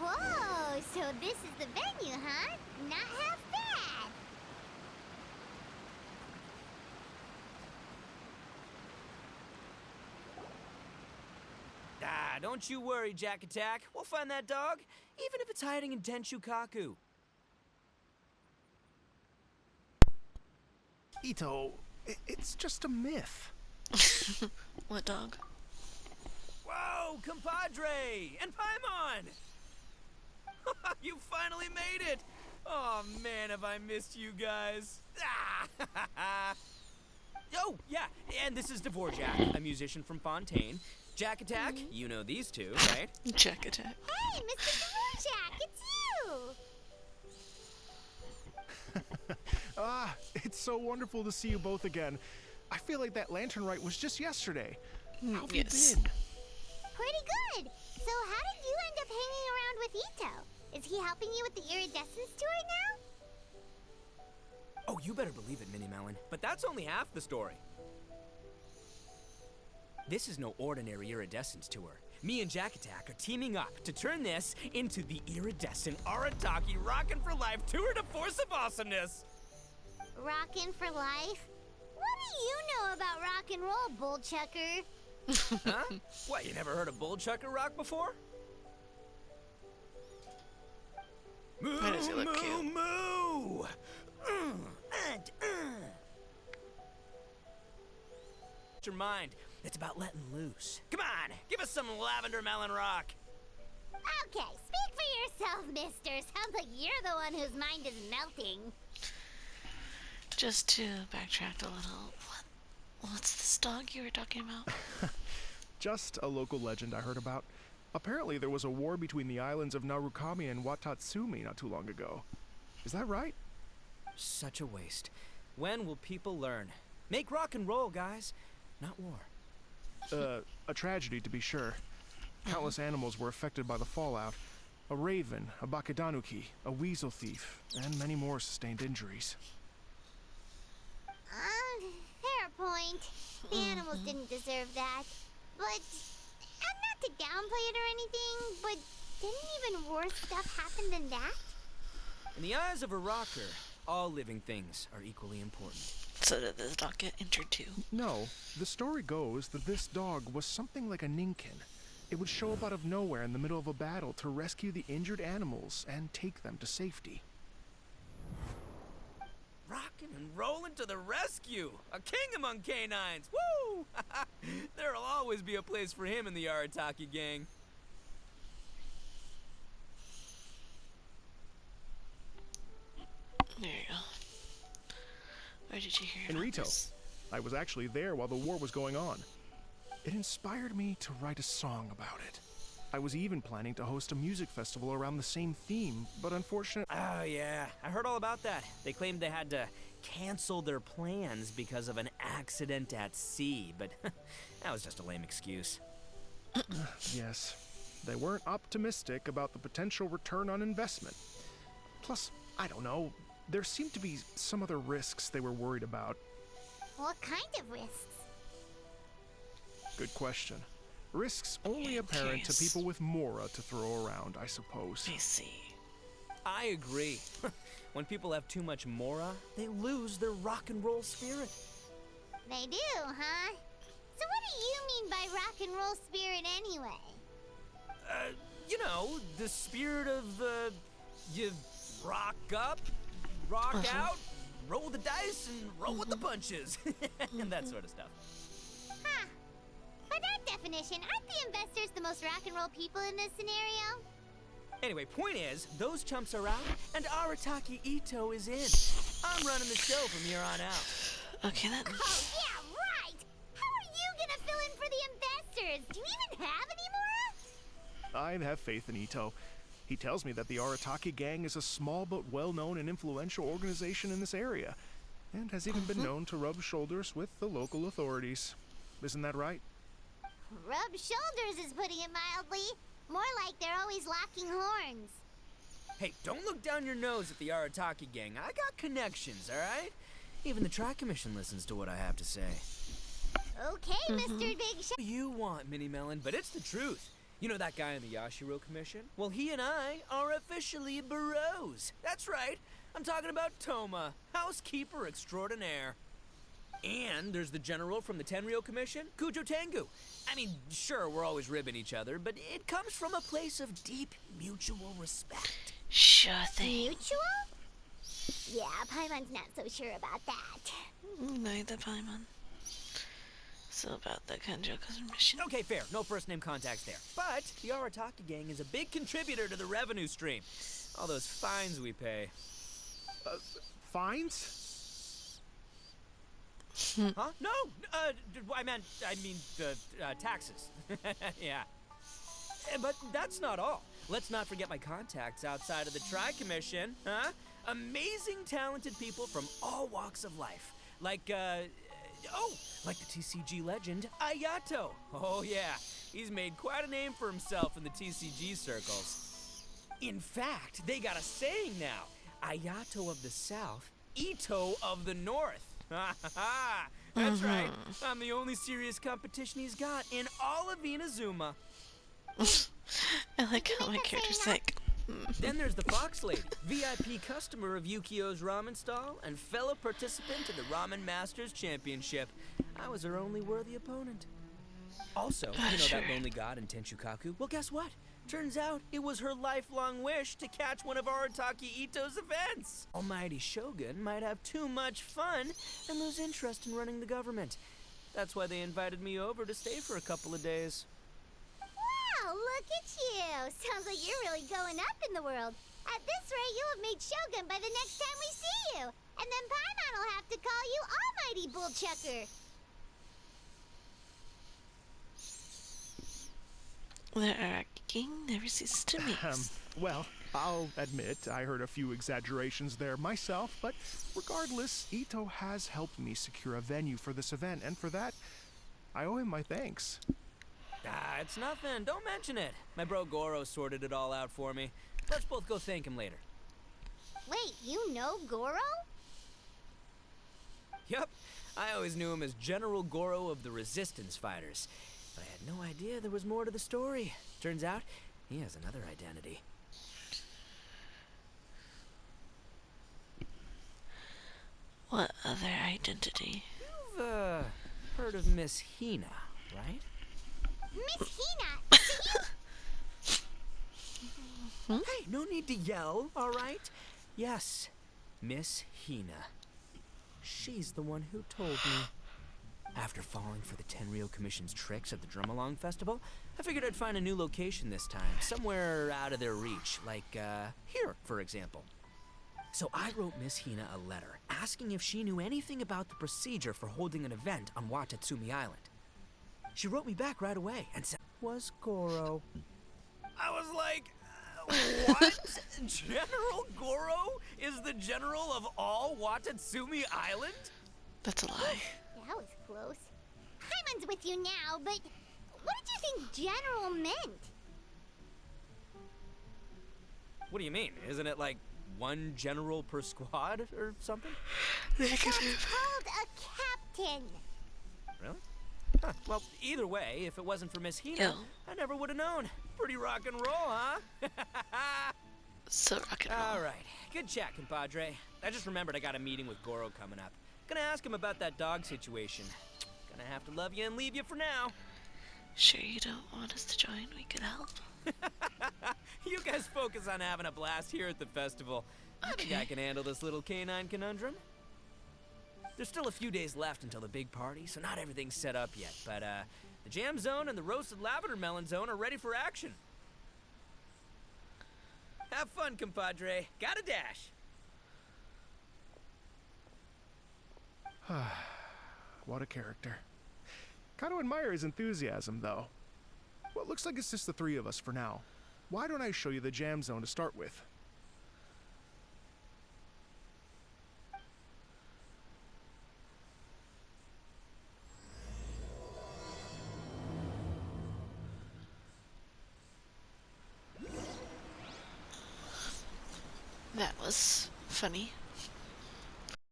Whoa, so this is the venue, huh? Not half bad. Ah, don't you worry, Jack Attack. We'll find that dog, even if it's hiding in Tenshukaku. Ito, it's just a myth. What dog? Whoa, compadre! And Paimon! You finally made it! Oh man, have I missed you guys. Ah! Oh, yeah, and this is Dvorak, a musician from Fontaine. Jack Attack, you know these two, right? Jack Attack. Hey, Mr. Dvorak, it's you! It's so wonderful to see you both again. I feel like that lantern rite was just yesterday. How have you been? Pretty good. So how did you end up hanging around with Ito? Is he helping you with the iridescence tour now? Oh, you better believe it, Minnie Melon. But that's only half the story. This is no ordinary iridescence tour. Me and Jack Attack are teaming up to turn this into the iridescent Arataki Rockin' for Life Tour de Force of Awesomeness. Rockin' for life? What do you know about rock and roll, Bullchucker? Huh? What, you never heard of Bullchucker rock before? Moo, Why does he look moo, cute? moo! Your mind. It's about letting loose. Come on, give us some lavender melon rock. Okay, speak for yourself, mister. Sounds like you're the one whose mind is melting. Just to backtrack a little, what's this dog you were talking about? Just a local legend I heard about. Apparently there was a war between the islands of Narukami and Watatsumi not too long ago. Is that right? Such a waste. When will people learn? Make rock and roll, guys, not war. A tragedy to be sure. Countless animals were affected by the fallout. A raven, a bakedanuki, a weasel thief, and many more sustained injuries. Fair point. The animals didn't deserve that. But, not to downplay it or anything, but didn't even worse stuff happen than that? In the eyes of a rocker, all living things are equally important. So did this dog get injured too? No, the story goes that this dog was something like a ninkin. It would show up out of nowhere in the middle of a battle to rescue the injured animals and take them to safety. Rockin' and rollin' to the rescue! A king among canines! Woo! There'll always be a place for him in the Arataki gang. There you go. Where did you hear In about Rito, this? I was actually there while the war was going on. It inspired me to write a song about it. I was even planning to host a music festival around the same theme, but unfortunately... Oh yeah, I heard all about that. They claimed they had to cancel their plans because of an accident at sea, but that was just a lame excuse. Yes, they weren't optimistic about the potential return on investment. Plus, I don't know, there seemed to be some other risks they were worried about. What kind of risks? Good question. Risks only apparent to people with mora to throw around, I suppose. I see. I agree. When people have too much mora, they lose their rock and roll spirit. They do, huh? So what do you mean by rock and roll spirit anyway? You know, the spirit of, you rock up, rock out, roll the dice, and roll with the punches. And that sort of stuff. Huh. By that definition, aren't the investors the most rock and roll people in this scenario? Anyway, point is, those chumps are out, and Arataki Ito is in. I'm running the show from here on out. Okay, then. Oh, yeah, right! How are you gonna fill in for the investors? Do you even have any more? I have faith in Ito. He tells me that the Arataki gang is a small but well-known and influential organization in this area, and has even been known to rub shoulders with the local authorities. Isn't that right? Rub shoulders is putting it mildly. More like they're always locking horns. Hey, don't look down your nose at the Arataki gang. I got connections, alright? Even the Tri-Commission listens to what I have to say. Okay, Mr. Big Shot. You want, Minnie Melon, but it's the truth. You know that guy in the Yashiro Commission? Well, he and I are officially bros. That's right. I'm talking about Toma, housekeeper extraordinaire. And there's the general from the Tenryo Commission, Kujo Tengu. I mean, sure, we're always ribbing each other, but it comes from a place of deep mutual respect. Sure thing. Mutual? Yeah, Paimon's not so sure about that. Neither Paimon. So about the Kanjoka's mission. Okay, fair. No first-name contacts there. But the Arataki gang is a big contributor to the revenue stream. All those fines we pay. Fines? Huh? No! I mean, taxes. Yeah. But that's not all. Let's not forget my contacts outside of the Tri-Commission, huh? Amazing, talented people from all walks of life. Like the TCG legend, Ayato. Oh yeah, he's made quite a name for himself in the TCG circles. In fact, they got a saying now. Ayato of the South, Ito of the North. That's right. I'm the only serious competition he's got in all of Inazuma. I like how my character's like. Then there's the Fox Lady, VIP customer of Yukio's ramen stall and fellow participant in the Ramen Masters Championship. I was her only worthy opponent. Also, you know Sure. that lonely god in Tenshukaku? Well, guess what? Turns out it was her lifelong wish to catch one of Arataki Ito's events. Almighty Shogun might have too much fun and lose interest in running the government. That's why they invited me over to stay for a couple of days. Wow, look at you. Sounds like you're really going up in the world. At this rate, you'll have made Shogun by the next time we see you. And then Paimon will have to call you Almighty Bullchucker. The Araki King never ceases to amaze. Well, I'll admit I heard a few exaggerations there myself, but regardless, Ito has helped me secure a venue for this event, and for that, I owe him my thanks. Ah, it's nothing. Don't mention it. My bro Goro sorted it all out for me. Let's both go thank him later. Wait, you know Goro? Yep. I always knew him as General Goro of the Resistance Fighters. But I had no idea there was more to the story. Turns out, he has another identity. What other identity? You've, heard of Miss Hina, right? Miss Hina, see? Hey, no need to yell, all right? Yes, Miss Hina. She's the one who told me. After falling for the Tenryo Commission's tricks at the Drumalong Festival, I figured I'd find a new location this time, somewhere out of their reach, like, here, for example. So I wrote Miss Hina a letter, asking if she knew anything about the procedure for holding an event on Watatsumi Island. She wrote me back right away and said, "Was Goro." I was like, what? General Goro is the general of all Watatsumi Island? That's a lie. That was close. Paimon's with you now, but what did you think General meant? What do you mean? Isn't it like one general per squad or something? That's called a captain. Really? Huh. Well, either way, if it wasn't for Miss Hina, Ew. I never would have known. Pretty rock and roll, huh? So rock and roll. All right. Good chat, compadre. I just remembered I got a meeting with Goro coming up. Gonna ask him about that dog situation. Gonna have to love you and leave you for now. Sure you don't want us to join? We could help. You guys focus on having a blast here at the festival. I think I can handle this little canine conundrum. There's still a few days left until the big party, so not everything's set up yet. But the jam zone and the roasted lavender melon zone are ready for action. Have fun, compadre. Gotta dash. What a character. Kind of admire his enthusiasm, though. Well, it looks like it's just the three of us for now. Why don't I show you the jam zone to start with? That was funny.